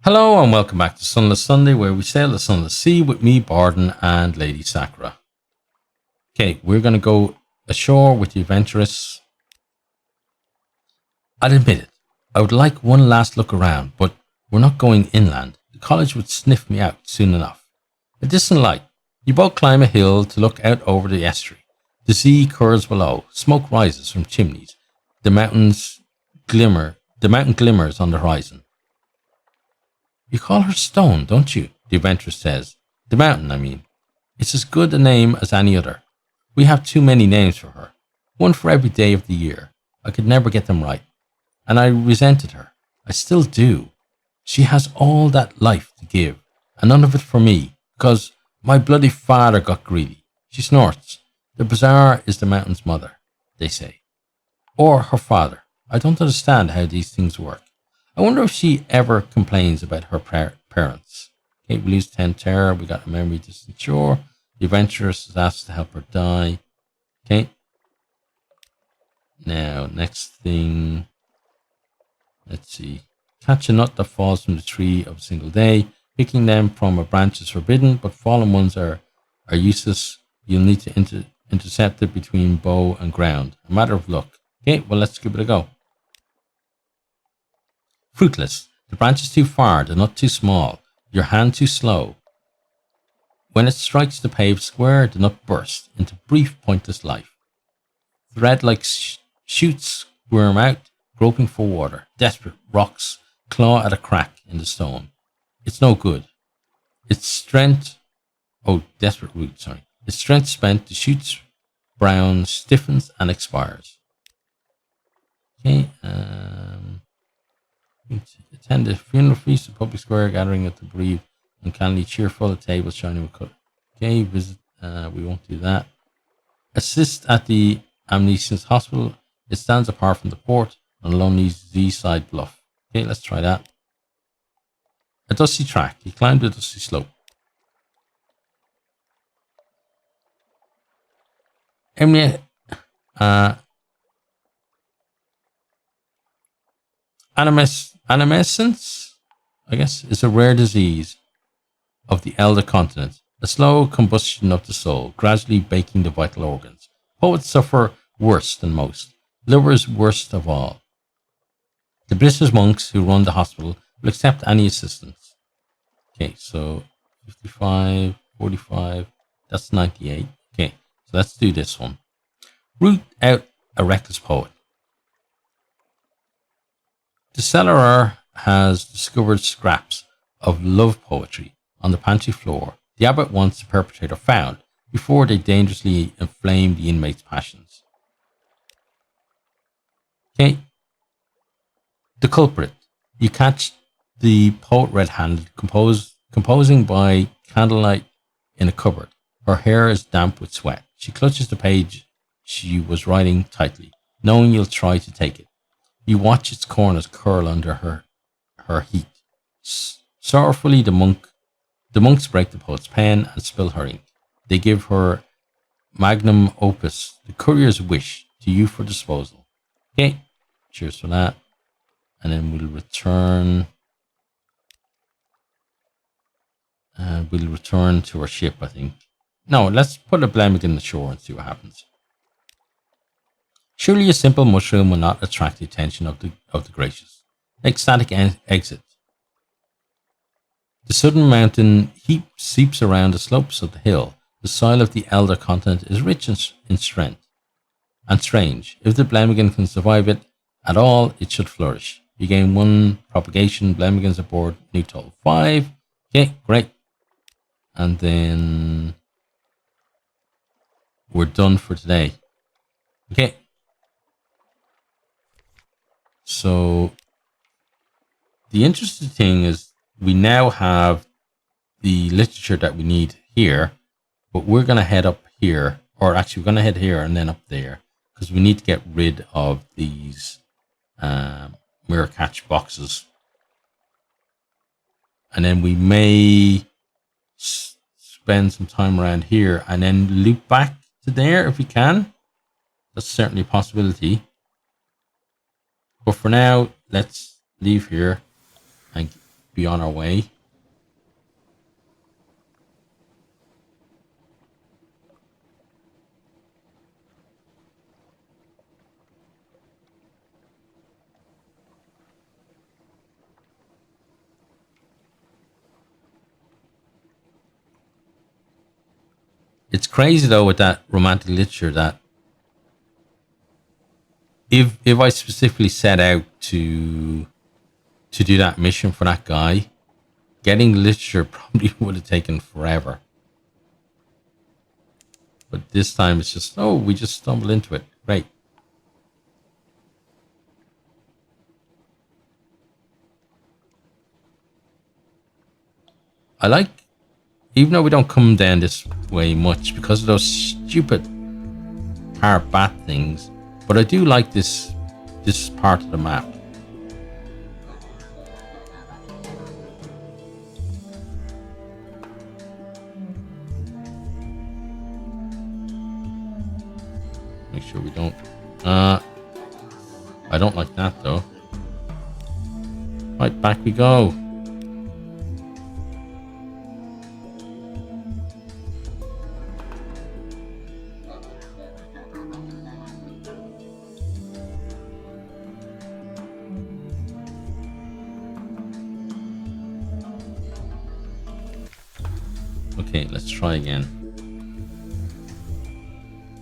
Hello and welcome back to Sunless Sunday, where we sail the Sunless Sea with me, Bardon, and Lady Sakura. Okay, we're going to go ashore with the adventurous. I'll admit it, I would like one last look around, but we're not going inland. The college would sniff me out soon enough. A distant light. You both climb a hill to look out over the estuary. The sea curls below. Smoke rises from chimneys. The mountain glimmers on the horizon. You call her Stone, don't you? The adventuress says. The mountain, I mean. It's as good a name as any other. We have too many names for her. One for every day of the year. I could never get them right. And I resented her. I still do. She has all that life to give, and none of it for me, because my bloody father got greedy. She snorts. The bazaar is the mountain's mother, they say. Or her father. I don't understand how these things work. I wonder if she ever complains about her parents. Kate believes 10 terror. We got a memory distant shore. The adventuress is asked to help her die. Okay. Now, next thing. Let's see. Catch a nut that falls from the tree of a single day. Picking them from a branch is forbidden, but fallen ones are useless. You'll need to intercept it between bow and ground. A matter of luck. Okay, well, let's give it a go. Fruitless. The branch is too far, the nut too small, your hand too slow. When it strikes the paved square, the nut bursts into brief, pointless life. Thread-like shoots squirm out, groping for water. Desperate rocks claw at a crack in the stone. It's no good. Desperate root, sorry. Its strength spent, the shoot's brown stiffens and expires. Okay, attend a funeral feast, a public square gathering at the bereaved, uncannily cheerful, a table shining with color. Okay, visit, we won't do that. Assist at the amnesia's hospital. It stands apart from the port on a lonely Z-side bluff. Okay, let's try that. A dusty track. He climbed a dusty slope. Animescence, I guess, is a rare disease of the elder continent, a slow combustion of the soul, gradually baking the vital organs. Poets suffer worse than most, lovers worst of all. The British monks who run the hospital will accept any assistance. Okay, so 55, 45, that's 98. Okay, so let's do this one. Root out a reckless poet. The cellarer has discovered scraps of love poetry on the pantry floor. The abbot wants the perpetrator found before they dangerously inflame the inmate's passions. Okay. The culprit. You catch the poet red-handed composing by candlelight in a cupboard. Her hair is damp with sweat. She clutches the page she was writing tightly, knowing you'll try to take it. You watch its corners curl under her heat. Sorrowfully, the monks break the poet's pen and spill her ink. They give her magnum opus, the courier's wish, to you for disposal. Okay, cheers for that. And then we'll return. We'll return to our ship, I think. No, let's put a Blemmigan ashore and see what happens. Surely a simple mushroom will not attract the attention of the gracious. Ecstatic exit. The sudden mountain heap seeps around the slopes of the hill. The soil of the elder continent is rich in strength and strange. If the Blemmigan can survive it at all, it should flourish. You gain 1 propagation. Blemmigans aboard. New total 5. Okay, great. And then we're done for today. Okay. So the interesting thing is we now have the literature that we need here, but we're going to head up here, or actually we're going to head here and then up there, because we need to get rid of these mirror catch boxes. And then we may spend some time around here and then loop back to there if we can. That's certainly a possibility. But for now, let's leave here and be on our way. It's crazy though with that romantic literature that if I specifically set out to do that mission for that guy, getting literature probably would have taken forever. But this time it's just, oh, we just stumbled into it. Great. I like, even though we don't come down this way much because of those stupid hard bat things, but I do like this part of the map. Make sure we don't. I don't like that though. Right, back we go. Okay, let's try again.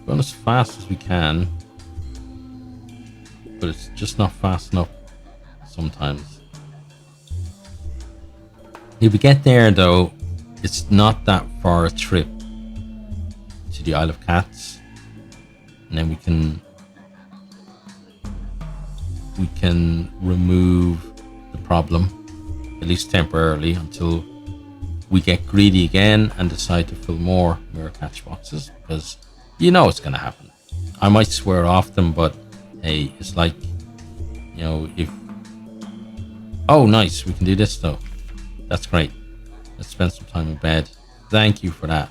Going as fast as we can, but it's just not fast enough sometimes. If we get there though, it's not that far a trip to the Isle of Cats, and then we can remove the problem, at least temporarily, until we get greedy again and decide to fill more mirror catch boxes, because you know it's going to happen. I might swear off them, but hey, it's like, you know, if... Oh, nice. We can do this, though. That's great. Let's spend some time in bed. Thank you for that.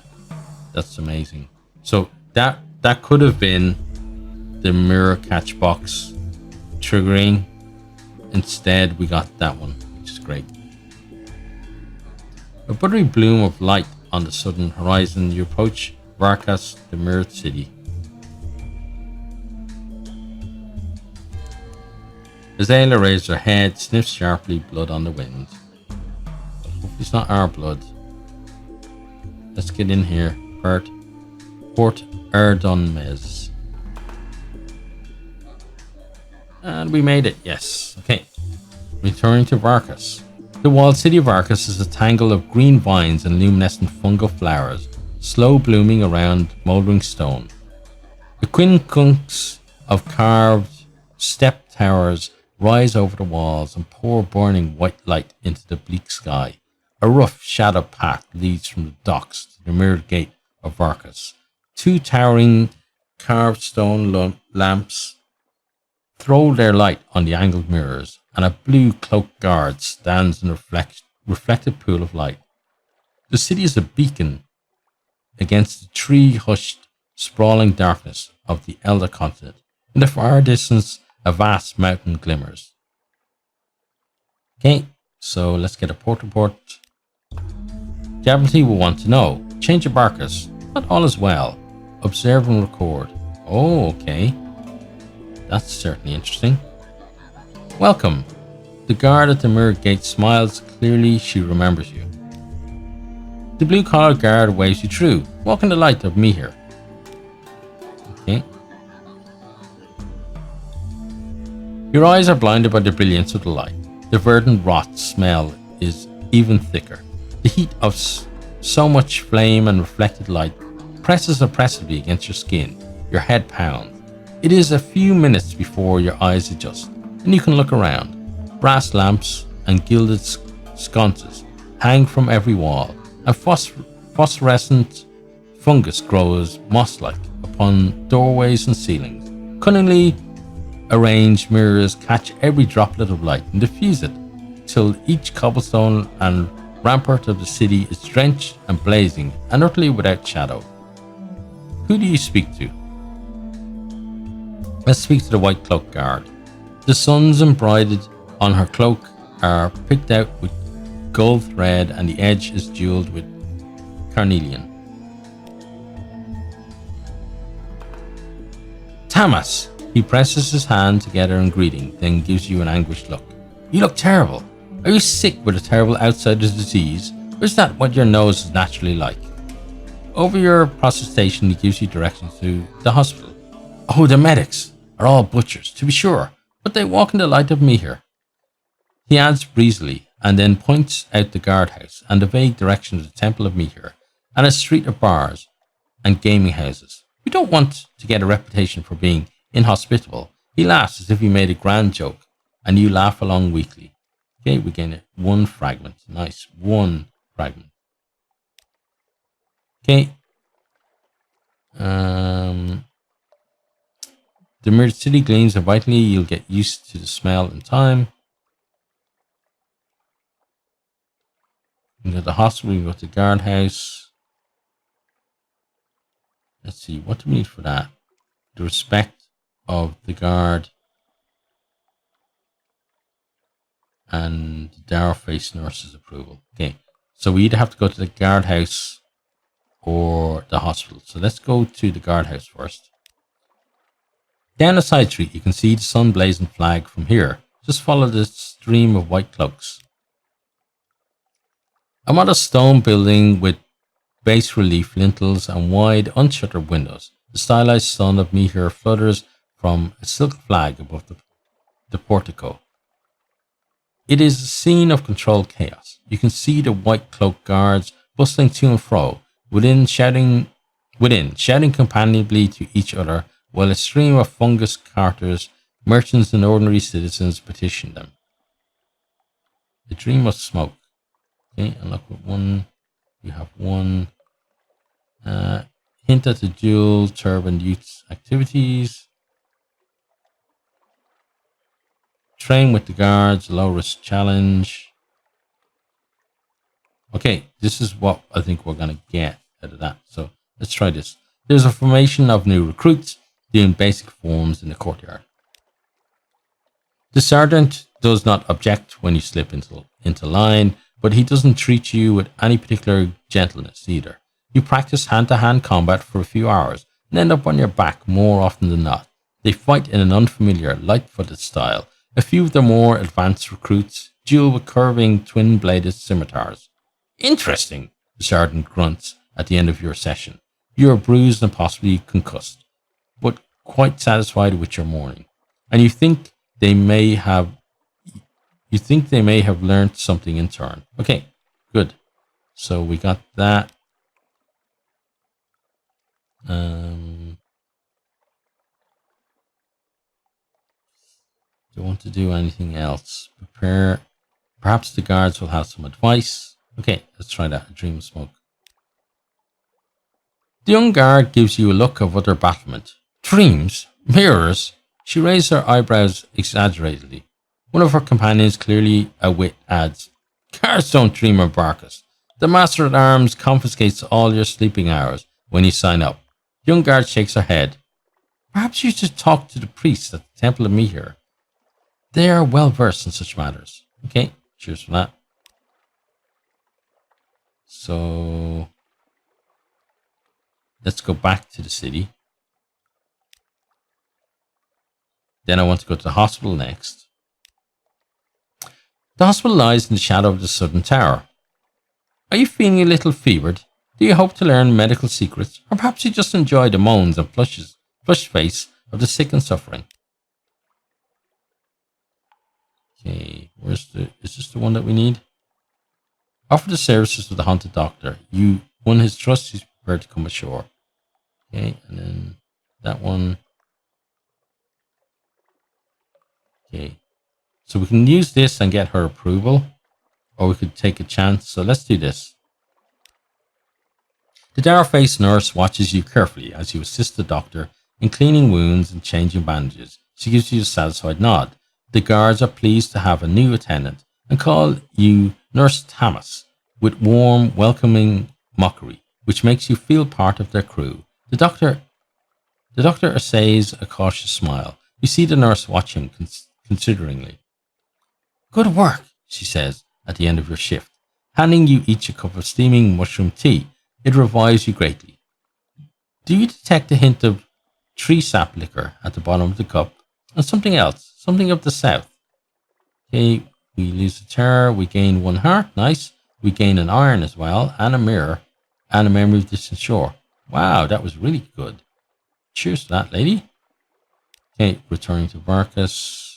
That's amazing. So that could have been the mirror catch box triggering. Instead, we got that one, which is great. A buttery bloom of light on the southern horizon. You approach Varkas, the mirrored city. Azalea raises her head, sniffs sharply, blood on the wind. But hopefully it's not our blood. Let's get in here. Port Erdonmez. And we made it, yes. Okay. Returning to Varkas. The walled city of Varkas is a tangle of green vines and luminescent fungal flowers, slow blooming around mouldering stone. The quincunx of carved step towers rise over the walls and pour burning white light into the bleak sky. A rough shadow path leads from the docks to the mirrored gate of Varkas. Two towering carved stone lamps throw their light on the angled mirrors, and a blue cloaked guard stands in a reflected pool of light. The city is a beacon against the tree-hushed, sprawling darkness of the Elder Continent. In the far distance, a vast mountain glimmers. Okay, so let's get a port report. The Admiralty will want to know. Change of Barkers. Not all is well. Observe and record. Oh, okay. That's certainly interesting. Welcome. The guard at the mirrored gate smiles. Clearly, she remembers you. The blue-collared guard waves you through. Walk in the light of me here. Okay. Your eyes are blinded by the brilliance of the light. The verdant rot smell is even thicker. The heat of so much flame and reflected light presses oppressively against your skin. Your head pounds. It is a few minutes before your eyes adjust, and you can look around. Brass lamps and gilded sconces hang from every wall, and phosphorescent fungus grows moss-like upon doorways and ceilings. Cunningly arranged mirrors catch every droplet of light and diffuse it, till each cobblestone and rampart of the city is drenched and blazing and utterly without shadow. Who do you speak to? Let's speak to the white cloak guard. The suns embroidered on her cloak are picked out with gold thread and the edge is jeweled with carnelian. Tamas! He presses his hand together in greeting, then gives you an anguished look. You look terrible. Are you sick with a terrible outsider's disease, or is that what your nose is naturally like? Over your protestation, he gives you directions to the hospital. Oh, the medics are all butchers, to be sure, but they walk in the light of me here. He adds breezily, and then points out the guardhouse and the vague direction of the Temple of Meteor, and a street of bars and gaming houses. We don't want to get a reputation for being inhospitable. He laughs as if he made a grand joke, and you laugh along weakly. Okay, we gain one fragment. Nice, one fragment. Okay. The mirrored city gleams invitingly. You'll get used to the smell in time. We go to the hospital, we go to the guardhouse. Let's see, what do we need for that? The respect of the guard and the dour-faced nurse's approval. Okay, so we either have to go to the guardhouse or the hospital. So let's go to the guardhouse first. Down a side street, you can see the sun-blazing flag from here. Just follow the stream of white cloaks. A modest stone building with bas-relief lintels and wide, unshuttered windows. The stylized sun of Meteor flutters from a silk flag above the portico. It is a scene of controlled chaos. You can see the white-cloaked guards bustling to and fro, within shouting companionably to each other, while a stream of fungus carters, merchants and ordinary citizens petition them. The dream of smoke. Okay, and look at one. You have one. Hint at the dual turbaned youth's activities. Train with the guards, low risk challenge. Okay, this is what I think we're going to get out of that. So let's try this. There's a formation of new recruits doing basic forms in the courtyard. The sergeant does not object when you slip into line, but he doesn't treat you with any particular gentleness either. You practice hand-to-hand combat for a few hours and end up on your back more often than not. They fight in an unfamiliar, light-footed style. A few of the more advanced recruits duel with curving, twin-bladed scimitars. Interesting, the sergeant grunts at the end of your session. You are bruised and possibly concussed, but quite satisfied with your morning. And you think they may have learned something in turn. Okay, good. So we got that. Don't want to do anything else. Prepare. Perhaps the guards will have some advice. Okay, let's try that. A dream of smoke. The young guard gives you a look of utter bafflement. Dreams? Mirrors? She raised her eyebrows exaggeratedly. One of her companions, clearly a wit, adds, Guards don't dream or Barcus. The Master at Arms confiscates all your sleeping hours when you sign up. The young guard shakes her head. Perhaps you should talk to the priests at the Temple of Meteor. They are well versed in such matters. Okay, cheers for that. So let's go back to the city. Then I want to go to the hospital next. The hospital lies in the shadow of the southern tower. Are you feeling a little fevered? Do you hope to learn medical secrets? Or perhaps you just enjoy the moans and flushed face of the sick and suffering? Okay, is this the one that we need? Offer the services of the haunted doctor. You won his trust, he's prepared to come ashore. Okay, and then that one. Okay, so we can use this and get her approval, or we could take a chance. So let's do this. The dour-faced nurse watches you carefully as you assist the doctor in cleaning wounds and changing bandages. She gives you a satisfied nod. The guards are pleased to have a new attendant and call you Nurse Tamas with warm, welcoming mockery, which makes you feel part of their crew. The doctor essays a cautious smile. You see the nurse watch him consideringly. Good work, she says at the end of your shift. handing you each a cup of steaming mushroom tea. It revives you greatly. Do you detect a hint of tree sap liquor at the bottom of the cup? And something else, something of the south. Okay, we lose a terror, we gain 1 heart, nice. We gain an iron as well, and a mirror, and a memory of distant shore. Wow, that was really good. Cheers to that, lady. Okay, returning to Varkas.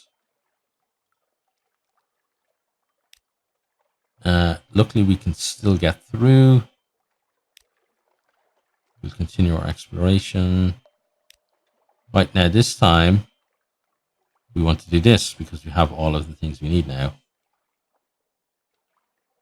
Luckily, we can still get through. We'll continue our exploration. Right, now this time, we want to do this because we have all of the things we need now.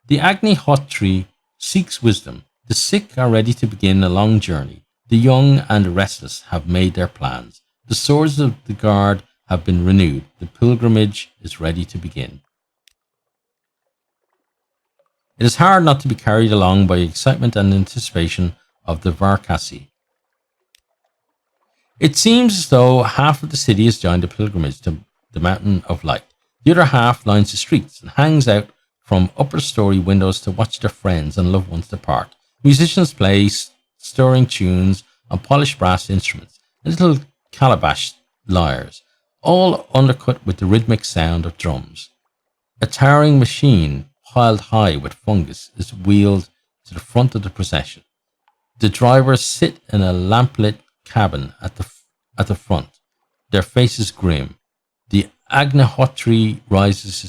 The Agni Hot Tree seeks wisdom. The sick are ready to begin a long journey. The young and the restless have made their plans. The swords of the guard have been renewed. The pilgrimage is ready to begin. It is hard not to be carried along by excitement and anticipation of the Varkasi. It seems as though half of the city has joined the pilgrimage to the Mountain of Light. The other half lines the streets and hangs out from upper story windows to watch their friends and loved ones depart. Musicians play stirring tunes on polished brass instruments and little calabash lyres, all undercut with the rhythmic sound of drums. A towering machine piled high with fungus is wheeled to the front of the procession. The drivers sit in a lamplit cabin at the front, their faces grim. The Agnihotri raises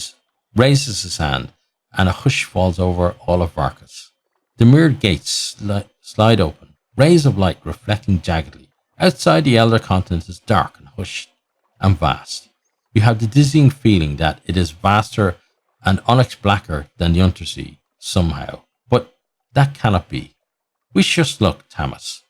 his hand, and a hush falls over all of Varkas. The mirrored gates slide open, rays of light reflecting jaggedly. Outside, the Elder Continent is dark and hushed and vast. You have the dizzying feeling that it is vaster and onyx blacker than the Untersea, somehow. But that cannot be. Wish us luck, Tamas.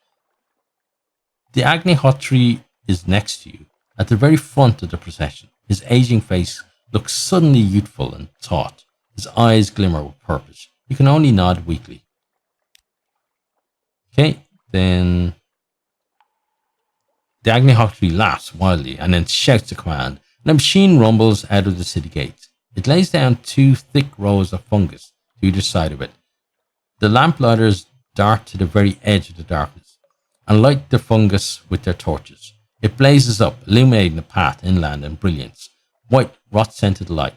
The Agnihotri is next to you, at the very front of the procession. His aging face looks suddenly youthful and taut. His eyes glimmer with purpose. You can only nod weakly. Okay, then the Agnihotri laughs wildly and then shouts a command, and a machine rumbles out of the city gates. It lays down 2 thick rows of fungus to either side of it. The lamplighters dart to the very edge of the darkness and light the fungus with their torches. It blazes up, illuminating the path inland in brilliance, white, rot-scented light.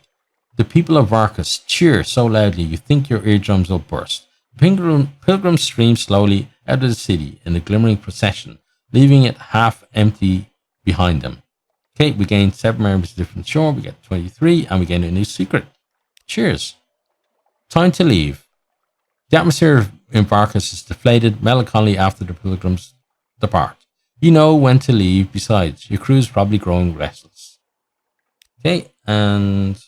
The people of Varkas cheer so loudly you think your eardrums will burst. The pilgrims stream slowly out of the city in a glimmering procession, leaving it half empty behind them. Okay, we gain 7 members of different shore, we get 23, and we gain a new secret. Cheers. Time to leave. The atmosphere in Varkas is deflated, melancholy after the pilgrims depart. You know when to leave, besides, your crew is probably growing restless. Okay, and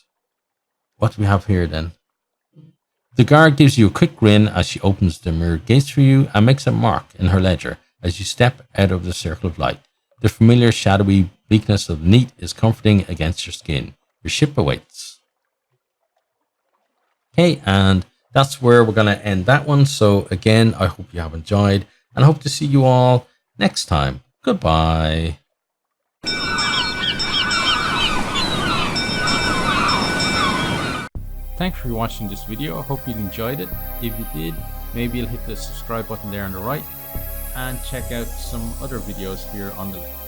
what do we have here then? The guard gives you a quick grin as she opens the mirrored gates for you and makes a mark in her ledger as you step out of the circle of light. The familiar shadowy bleakness of the night is comforting against your skin. Your ship awaits. Okay, and that's where we're going to end that one. So again, I hope you have enjoyed and I hope to see you all next time. Goodbye. Thanks for watching this video. I hope you enjoyed it. If you did, maybe you'll hit the subscribe button there on the right and check out some other videos here on the left.